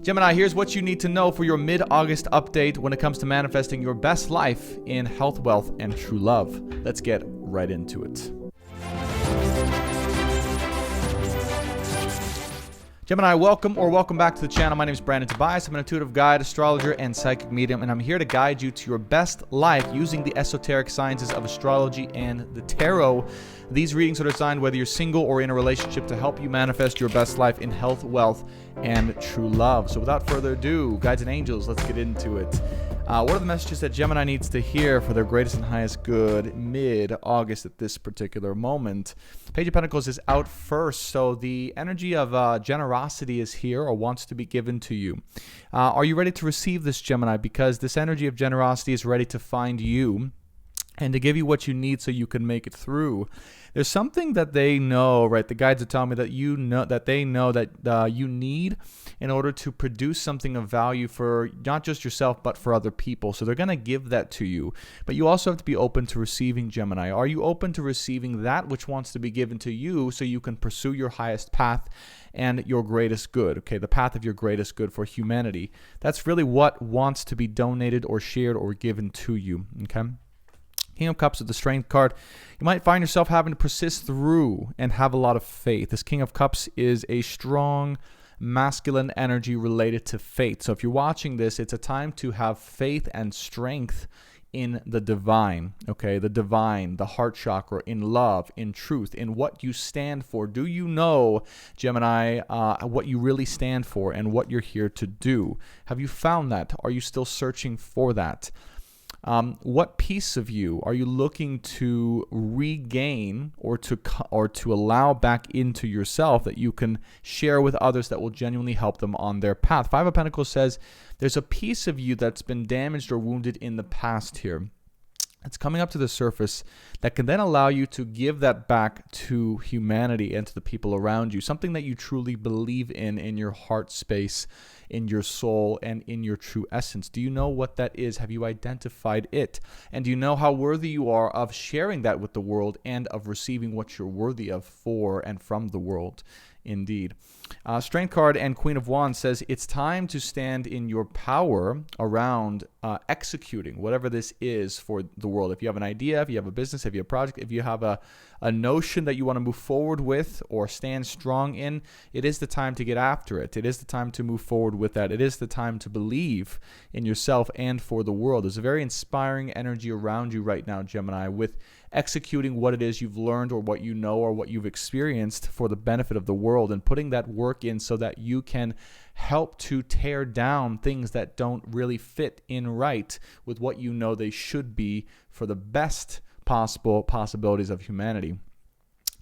Gemini, here's what you need to know for your mid-August update when it comes to manifesting your best life in health, wealth, and true love. Let's get right into it. Gemini, welcome back to the channel. My name is Brandon Tobias. I'm an intuitive guide, astrologer, and psychic medium, and I'm here to guide you to your best life using the esoteric sciences of astrology and the tarot. These readings are designed whether you're single or in a relationship to help you manifest your best life in health, wealth, and true love. So without further ado, guides and angels, let's get into it. What are the messages that Gemini needs to hear for their greatest and highest good mid-August at this particular moment? Page of Pentacles is out first, so the energy of generosity is here or wants to be given to you. Are you ready to receive this, Gemini? Because this energy of generosity is ready to find you and to give you what you need so you can make it through. There's something that they know, right? The guides are telling me that you know that you need in order to produce something of value for not just yourself, but for other people. So they're going to give that to you. But you also have to be open to receiving, Gemini. Are you open to receiving that which wants to be given to you so you can pursue your highest path and your greatest good? Okay, the path of your greatest good for humanity. That's really what wants to be donated or shared or given to you, okay? King of Cups with the Strength card. You might find yourself having to persist through and have a lot of faith. This King of Cups is a strong masculine energy related to faith. So if you're watching this, it's a time to have faith and strength in the divine, okay? The divine, the heart chakra, in love, in truth, in what you stand for. Do you know, Gemini, what you really stand for and what you're here to do? Have you found that? Are you still searching for that? What piece of you are you looking to regain or to allow back into yourself that you can share with others that will genuinely help them on their path? Five of Pentacles says there's a piece of you that's been damaged or wounded in the past here. It's coming up to the surface that can then allow you to give that back to humanity and to the people around you. Something that you truly believe in your heart space, in your soul, and in your true essence. Do you know what that is? Have you identified it? And do you know how worthy you are of sharing that with the world and of receiving what you're worthy of for and from the world? Indeed. Strength card and Queen of Wands says it's time to stand in your power around executing whatever this is for the world. If you have an idea, if you have a business, if you have a project, if you have a notion that you want to move forward with or stand strong in, it is the time to get after it. It is the time to move forward with that. It is the time to believe in yourself and for the world. There's a very inspiring energy around you right now, Gemini, with executing what it is you've learned or what you know or what you've experienced for the benefit of the world and putting that work in so that you can help to tear down things that don't really fit in right with what you know they should be for the best possible possibilities of humanity.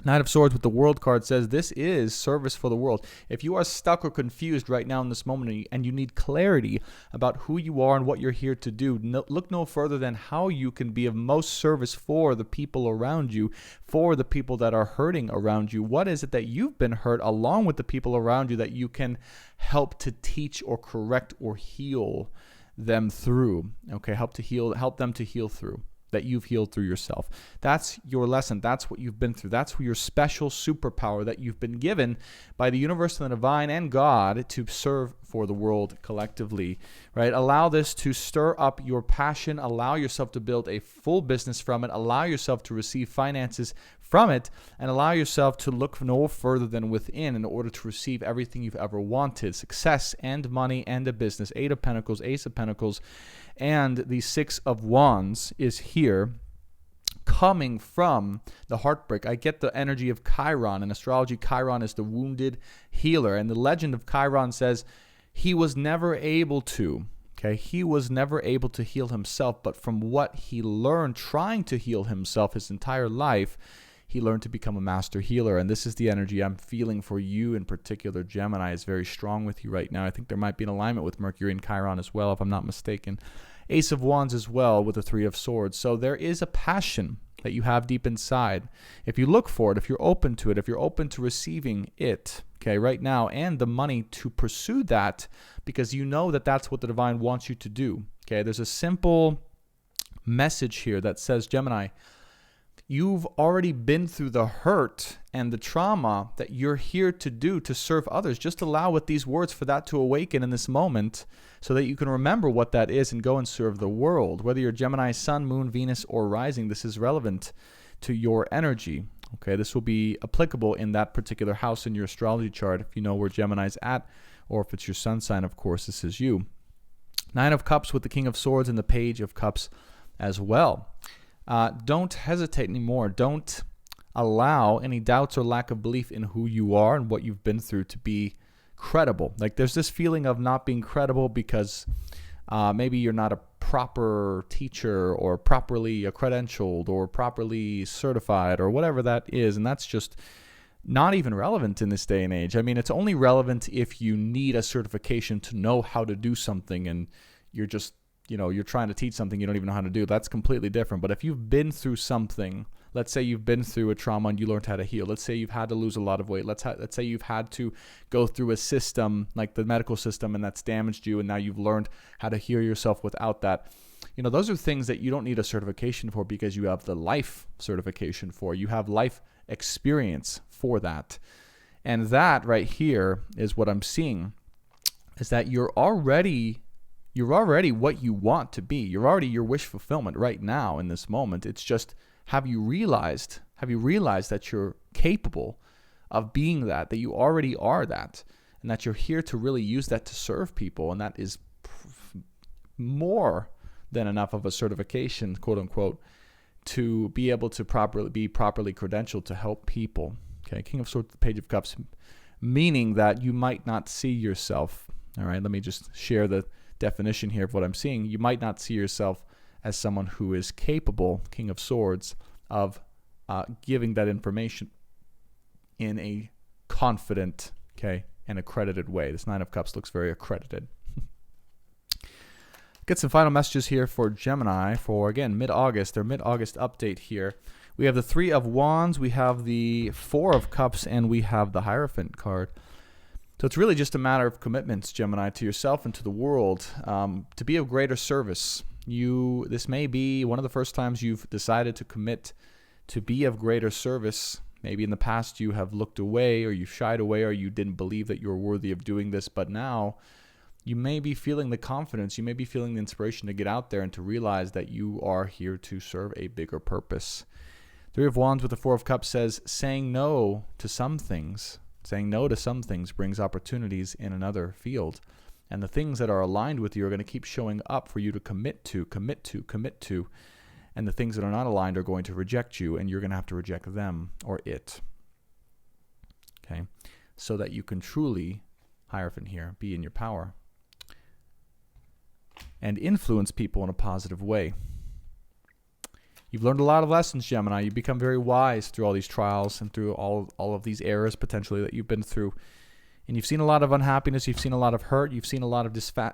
Knight of Swords with the World card says this is service for the world. If you are stuck or confused right now in this moment and you need clarity about who you are and what you're here to do, look no further than how you can be of most service for the people around you, for the people that are hurting around you. What is it that you've been hurt along with the people around you that you can help to teach or correct or heal them through? Okay, help them to heal through. That you've healed through yourself. That's your lesson. That's what you've been through. That's your special superpower that you've been given by the universe and the divine and God to serve for the world collectively, right? Allow this to stir up your passion. Allow yourself to build a full business from it. Allow yourself to receive finances from it, and allow yourself to look no further than within in order to receive everything you've ever wanted. Success and money and a business. Eight of Pentacles, Ace of Pentacles, and the Six of Wands is here coming from the heartbreak. I get the energy of Chiron. In astrology, Chiron is the wounded healer. And the legend of Chiron says he was never able to. Okay, he was never able to heal himself, but from what he learned trying to heal himself his entire life, he learned to become a master healer. And this is the energy I'm feeling for you in particular. Gemini is very strong with you right now. I think there might be an alignment with Mercury and Chiron as well, if I'm not mistaken. Ace of Wands as well with the Three of Swords. So there is a passion that you have deep inside. If you look for it, if you're open to it, if you're open to receiving it, okay, right now, and the money to pursue that, because you know that that's what the divine wants you to do. Okay, there's a simple message here that says, Gemini, You've already been through the hurt and the trauma that you're here to do to serve others. Just allow with these words for that to awaken in this moment so that you can remember what that is and go and serve the world. Whether you're Gemini, Sun, Moon, Venus, or Rising, this is relevant to your energy. Okay, this will be applicable in that particular house in your astrology chart if you know where Gemini's at, or if it's your sun sign, of course, this is you. Nine of Cups with the King of Swords and the Page of Cups as well. Don't hesitate anymore. Don't allow any doubts or lack of belief in who you are and what you've been through to be credible. Like there's this feeling of not being credible because maybe you're not a proper teacher or properly credentialed or properly certified or whatever that is. And that's just not even relevant in this day and age. I mean, it's only relevant if you need a certification to know how to do something and you're just, you're trying to teach something you don't even know how to do. That's completely different. But if you've been through something, let's say you've been through a trauma and you learned how to heal. Let's say you've had to lose a lot of weight. Let's say you've had to go through a system like the medical system and that's damaged you and now you've learned how to heal yourself without that. Those are things that you don't need a certification for because you have the life certification for. You have life experience for that. And that right here is what I'm seeing, is that you're already what you want to be. You're already your wish fulfillment right now in this moment. It's just, have you realized that you're capable of being that you already are that, and that you're here to really use that to serve people, and that is more than enough of a certification, quote unquote, to be able to be properly credentialed to help people. Okay, King of Swords, Page of Cups, meaning that you might not see yourself. All right, let me just share the definition here of what I'm seeing. You might not see yourself as someone who is capable, King of Swords, of giving that information in a confident, and accredited way. This Nine of Cups looks very accredited. Get some final messages here for Gemini for, again, mid-August, their mid-August update here. We have the Three of Wands, we have the Four of Cups, and we have the Hierophant card. So it's really just a matter of commitments, Gemini, to yourself and to the world, to be of greater service. This may be one of the first times you've decided to commit to be of greater service. Maybe in the past you have looked away or you shied away or you didn't believe that you were worthy of doing this, but now you may be feeling the confidence, you may be feeling the inspiration to get out there and to realize that you are here to serve a bigger purpose. Three of Wands with the Four of Cups says, saying no to some things brings opportunities in another field. And the things that are aligned with you are going to keep showing up for you to commit to. And the things that are not aligned are going to reject you, and you're going to have to reject them or it. Okay? So that you can truly, Hierophant here, be in your power and influence people in a positive way. You've learned a lot of lessons, Gemini. You've become very wise through all these trials and through all of these errors potentially that you've been through. And you've seen a lot of unhappiness. You've seen a lot of hurt. You've seen a lot of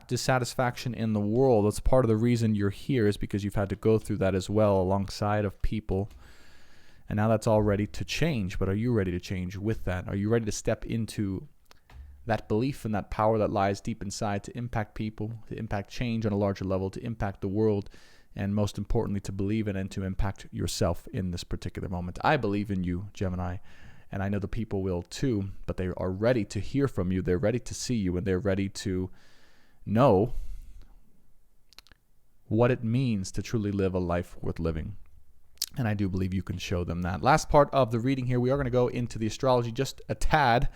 dissatisfaction in the world. That's part of the reason you're here, is because you've had to go through that as well alongside of people. And now that's all ready to change. But are you ready to change with that? Are you ready to step into that belief and that power that lies deep inside to impact people, to impact change on a larger level, to impact the world, and most importantly, to believe in and to impact yourself in this particular moment? I believe in you, Gemini, and I know the people will too, but they are ready to hear from you. They're ready to see you, and they're ready to know what it means to truly live a life worth living. And I do believe you can show them that. Last part of the reading here, we are going to go into the astrology just a tad,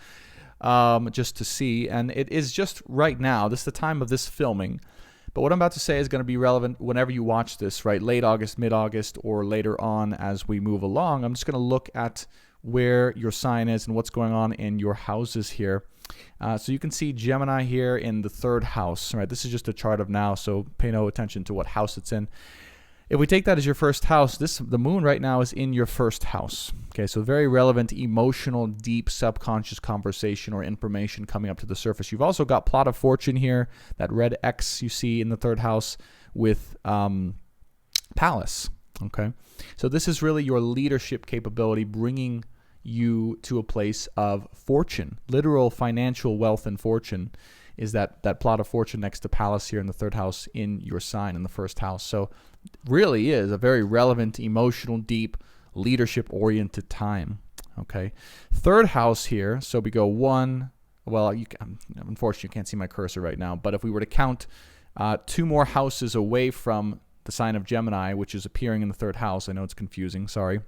just to see. And it is just right now. This is the time of this filming. But what I'm about to say is going to be relevant whenever you watch this, right? Late August, mid-August, or later on as we move along. I'm just going to look at where your sign is and what's going on in your houses here. So you can see Gemini here in the third house, right? This is just a chart of now, so pay no attention to what house it's in. If we take that as your first house, the moon right now is in your first house. Okay, so very relevant, emotional, deep, subconscious conversation or information coming up to the surface. You've also got plot of fortune here, that red X you see in the third house with Palace. Okay, so this is really your leadership capability bringing you to a place of fortune, literal financial wealth and fortune. Is that plot of fortune next to Palace here in the third house in your sign in the first house. So really is a very relevant, emotional, deep, leadership-oriented time. Okay, third house here. So we go one. Well, unfortunately, you can't see my cursor right now. But if we were to count 2 more houses away from the sign of Gemini, which is appearing in the third house, I know it's confusing. Sorry.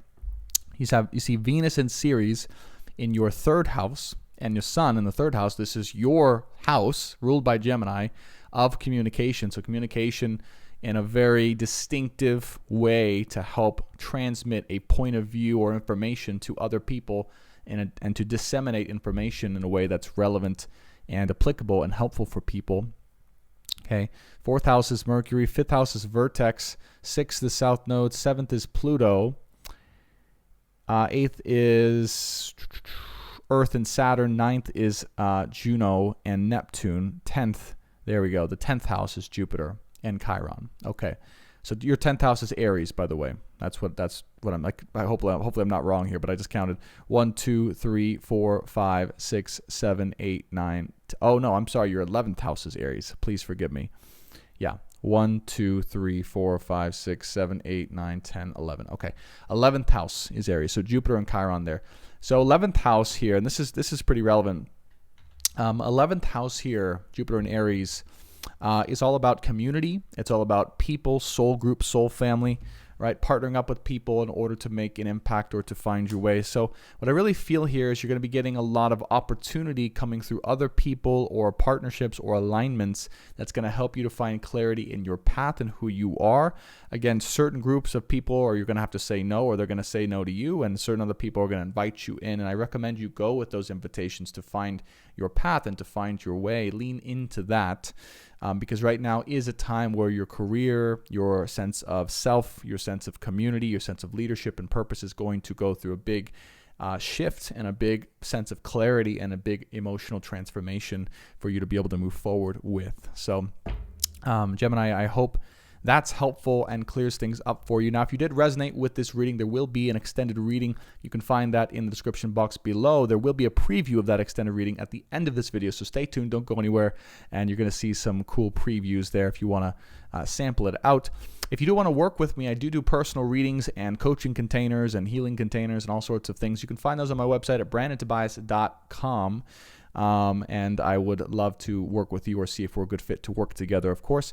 You see Venus and Ceres in your third house, and your Sun in the third house. This is your house ruled by Gemini of communication. So communication in a very distinctive way to help transmit a point of view or information to other people and to disseminate information in a way that's relevant and applicable and helpful for people. Okay, 4th house is Mercury, 5th house is Vertex, 6th is South Node, 7th is Pluto, 8th is Earth and Saturn, 9th is Juno and Neptune, 10th, there we go, the 10th house is Jupiter and Chiron. Okay, so your 10th house is Aries, by the way. That's what I'm like. Hopefully I'm not wrong here, but I just counted 1, 2, 3, 4, 5, 6, 7, 8, 9. Oh no, I'm sorry. Your 11th house is Aries. Please forgive me. Yeah, 1, 2, 3, 4, 5, 6, 7, 8, 9, 10, 11. Okay, 11th house is Aries. So Jupiter and Chiron there. So 11th house here, and this is pretty relevant. 11th house here, Jupiter and Aries. Is all about community. It's all about people, soul group, soul family, right? Partnering up with people in order to make an impact or to find your way. So what I really feel here is you're going to be getting a lot of opportunity coming through other people or partnerships or alignments that's going to help you to find clarity in your path and who you are. Again, certain groups of people are you're going to have to say no, or they're going to say no to you, and certain other people are going to invite you in. And I recommend you go with those invitations to find your path and to find your way. Lean into that. Because right now is a time where your career, your sense of self, your sense of community, your sense of leadership and purpose is going to go through a big shift and a big sense of clarity and a big emotional transformation for you to be able to move forward with. So, Gemini, I hope that's helpful and clears things up for you. Now, if you did resonate with this reading, there will be an extended reading. You can find that in the description box below. There will be a preview of that extended reading at the end of this video, so stay tuned. Don't go anywhere, and you're going to see some cool previews there if you want to sample it out. If you do want to work with me, I do personal readings and coaching containers and healing containers and all sorts of things. You can find those on my website at brandontobias.com. And I would love to work with you or see if we're a good fit to work together, of course.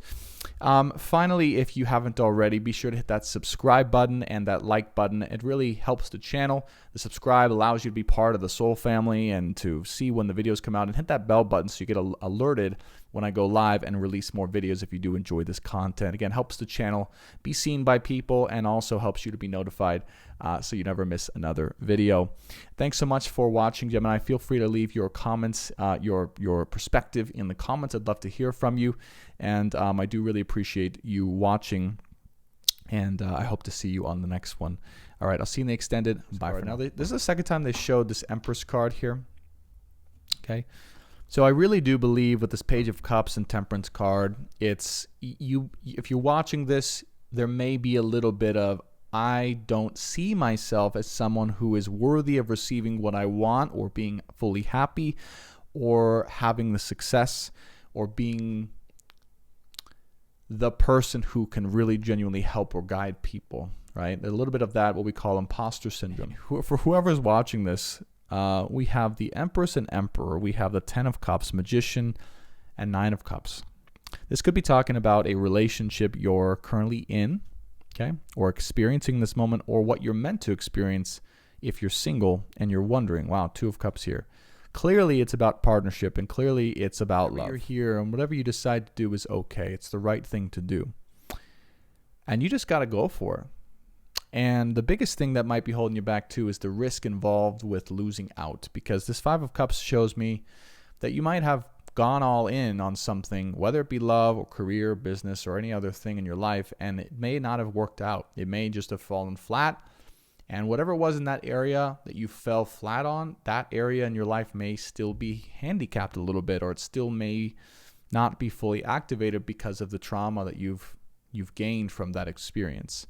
Finally, if you haven't already, be sure to hit that subscribe button and that like button. It really helps the channel. The subscribe allows you to be part of the Soul family and to see when the videos come out, and hit that bell button so you get alerted when I go live and release more videos if you do enjoy this content. Again, helps the channel be seen by people and also helps you to be notified so you never miss another video. Thanks so much for watching, Gemini. Feel free to leave your comments, your perspective in the comments. I'd love to hear from you, and I do really appreciate you watching, and I hope to see you on the next one. All right, I'll see you in the extended. Bye for now. This is the second time they showed this Empress card here. Okay. So I really do believe with this Page of Cups and Temperance card, it's if you're watching this, there may be a little bit of, I don't see myself as someone who is worthy of receiving what I want or being fully happy or having the success or being the person who can really genuinely help or guide people, right? A little bit of that, what we call imposter syndrome. For whoever's watching this, we have the Empress and Emperor. We have the 10 of Cups, Magician, and 9 of Cups. This could be talking about a relationship you're currently in, okay, or experiencing this moment, or what you're meant to experience if you're single and you're wondering, wow, 2 of Cups here. Clearly, it's about partnership, and clearly, it's about love. You're here, and whatever you decide to do is okay. It's the right thing to do. And you just got to go for it. And the biggest thing that might be holding you back too is the risk involved with losing out, because this 5 of Cups shows me that you might have gone all in on something, whether it be love or career, business, or any other thing in your life, and it may not have worked out. It may just have fallen flat, and whatever it was in that area that you fell flat on, that area in your life may still be handicapped a little bit, or it still may not be fully activated because of the trauma that you've gained from that experience.